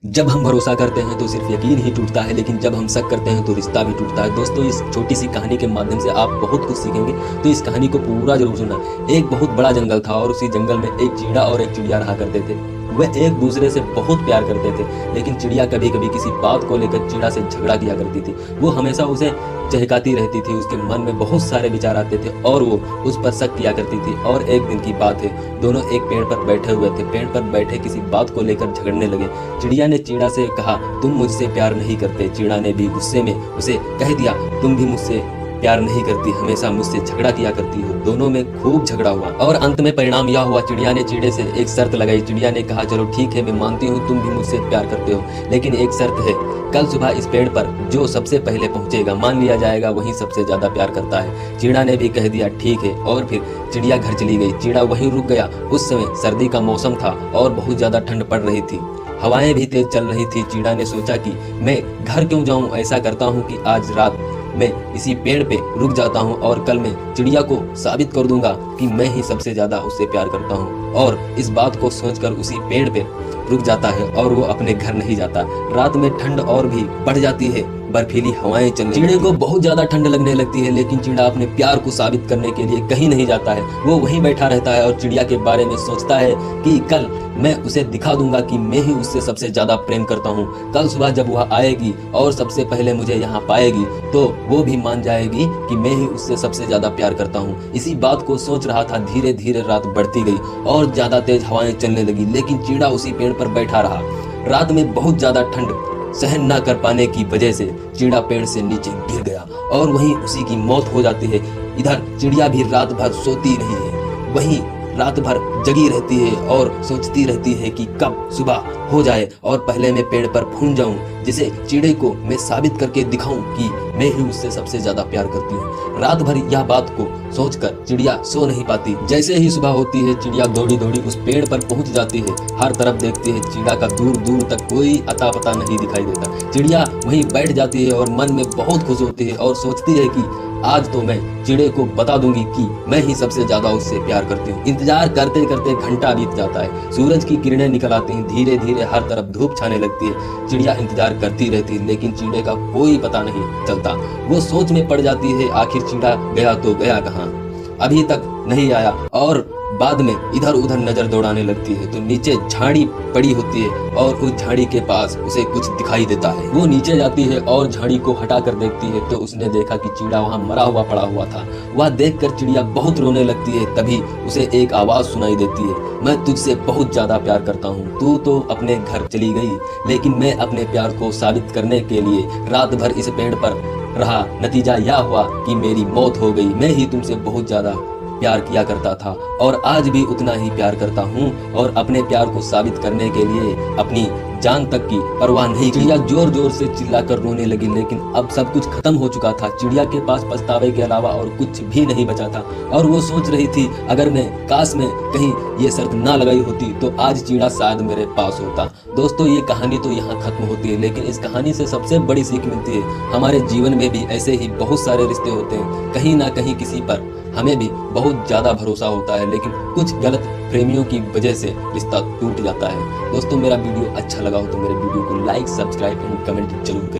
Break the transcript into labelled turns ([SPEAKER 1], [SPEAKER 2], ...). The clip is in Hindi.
[SPEAKER 1] जब हम भरोसा करते हैं तो सिर्फ यकीन ही टूटता है, लेकिन जब हम शक करते हैं तो रिश्ता भी टूटता है। दोस्तों, इस छोटी सी कहानी के माध्यम से आप बहुत कुछ सीखेंगे, तो इस कहानी को पूरा जरूर सुनना। एक बहुत बड़ा जंगल था और उसी जंगल में एक चीड़ा और एक चिड़िया रहा करते थे। वह एक दूसरे से बहुत प्यार करते थे, लेकिन चिड़िया कभी कभी किसी बात को लेकर चिड़ा से झगड़ा किया करती थी। वो हमेशा उसे चहकाती रहती थी, उसके मन में बहुत सारे विचार आते थे और वो उस पर शक किया करती थी। और एक दिन की बात है, दोनों एक पेड़ पर बैठे हुए थे। पेड़ पर बैठे किसी बात को लेकर झगड़ने लगे। चिड़िया ने चिड़ा से कहा, तुम मुझसे प्यार नहीं करते। चिड़ा ने भी गुस्से में उसे कह दिया, तुम भी मुझसे प्यार नहीं करती, हमेशा मुझसे झगड़ा किया करती हो। दोनों में खूब झगड़ा हुआ और अंत में परिणाम यह हुआ, चिड़िया ने चिड़े से एक शर्त लगाई। चिड़िया ने कहा, चलो ठीक है, मैं मानती हूँ तुम भी मुझसे प्यार करते हो, लेकिन एक शर्त है, कल सुबह इस पेड़ पर जो सबसे पहले पहुंचेगा, मान लिया जाएगा वही सबसे ज्यादा प्यार करता है। चिड़ा ने भी कह दिया ठीक है, और फिर चिड़िया घर चली गई। चिड़ा वहीं रुक गया। उस समय सर्दी का मौसम था और बहुत ज्यादा ठंड पड़ रही थी, हवाएं भी तेज चल रही थी। चिड़ा ने सोचा कि मैं घर क्यों जाऊं, ऐसा करता हूं कि आज रात मैं इसी पेड़ पे रुक जाता हूं और कल मैं चिड़िया को साबित कर दूंगा कि मैं ही सबसे ज्यादा उससे प्यार करता हूं। और इस बात को सोचकर उसी पेड़ पे रुक जाता है और वो अपने घर नहीं जाता। रात में ठंड और भी बढ़ जाती है, बर्फीली हवाएं चलने। चिड़े को बहुत ज्यादा ठंड लगने लगती है, लेकिन चिड़ा अपने प्यार को साबित करने के लिए कहीं नहीं जाता है। वो वहीं बैठा रहता है और चिड़िया के बारे में सोचता है कि कल मैं उसे दिखा दूंगा कि मैं ही उससे सबसे ज्यादा प्रेम करता हूँ। कल सुबह जब वह आएगी और सबसे पहले मुझे यहाँ पाएगी तो वो भी मान जाएगी कि मैं ही उससे सबसे ज्यादा प्यार करता हूँ। इसी बात को सोच रहा था, धीरे धीरे रात बढ़ती गई और ज्यादा तेज हवाएं चलने लगी, लेकिन चिड़ा उसी पेड़ पर बैठा रहा। रात में बहुत ज्यादा ठंड सहन न कर पाने की वजह से चिड़ा पेड़ से नीचे गिर गया और वहीं उसी की मौत हो जाती है। इधर चिड़िया भी रात भर सोती रही है, वहीं रात भर जगी रहती है और सोचती रहती है कि कब सुबह हो जाए और पहले मैं पेड़ पर फूल जाऊं, जिसे चिड़े को मैं साबित करके दिखाऊं कि मैं ही उससे सबसे ज्यादा प्यार करती हूँ। रात भर यह बात को सोचकर चिड़िया सो नहीं पाती। जैसे ही सुबह होती है, चिड़िया दौड़ी दौड़ी उस पेड़ पर पहुंच जाती है। हर तरफ देखती है, चिड़िया का दूर दूर तक कोई अता पता नहीं दिखाई देता। चिड़िया वहीं बैठ जाती है और मन में बहुत खुश होती है और सोचती है कि आज तो मैं चिड़े को बता दूंगी कि मैं ही सबसे ज्यादा उससे प्यार करती हूँ। इंतजार करते करते घंटा बीत जाता है। सूरज की किरणें निकल आती हैं, धीरे धीरे हर तरफ धूप छाने लगती है। चिड़िया इंतजार करती रहती है, लेकिन चिड़े का कोई पता नहीं चलता। वो सोच में पड़ जाती है, आखिर चिड़ा गया तो गया कहाँ, अभी तक नहीं आया। और बाद में इधर उधर नजर दौड़ाने लगती है तो नीचे झाड़ी पड़ी होती है और उस झाड़ी के पास उसे कुछ दिखाई देता है। वो नीचे जाती है और झाड़ी को हटा कर देखती है तो उसने देखा कि चिड़ा वहाँ मरा हुआ पड़ा हुआ था। वह देखकर चिड़िया बहुत रोने लगती है। तभी उसे एक आवाज सुनाई देती है, मैं तुझसे बहुत ज्यादा प्यार करता हूँ। तू तो अपने घर चली गई, लेकिन मैं अपने प्यार को साबित करने के लिए रात भर इस पेड़ पर रहा। नतीजा यह हुआ कि मेरी मौत हो गई। मैं ही तुमसे बहुत ज्यादा प्यार किया करता था और आज भी उतना ही प्यार करता हूँ और अपने प्यार को साबित करने के लिए अपनी जान तक की परवाह नहीं की। चिड़िया जोर जोर से चिल्लाकर रोने लगी, लेकिन अब सब कुछ खत्म हो चुका था। चिड़िया के पास पछतावे के अलावा और कुछ भी नहीं बचा था और वो सोच रही थी, अगर मैं काश में कहीं ये शर्त ना लगाई होती तो आज चिड़ा शायद मेरे पास होता। दोस्तों, ये कहानी तो यहाँ खत्म होती है, लेकिन इस कहानी से सबसे बड़ी सीख मिलती है। हमारे जीवन में भी ऐसे ही बहुत सारे रिश्ते होते हैं, कहीं ना कहीं किसी पर हमें भी बहुत ज्यादा भरोसा होता है, लेकिन कुछ गलत प्रेमियों की वजह से रिश्ता टूट जाता है। दोस्तों, मेरा वीडियो अच्छा लगा हो तो मेरे वीडियो को लाइक, सब्सक्राइब एंड कमेंट जरूर करें।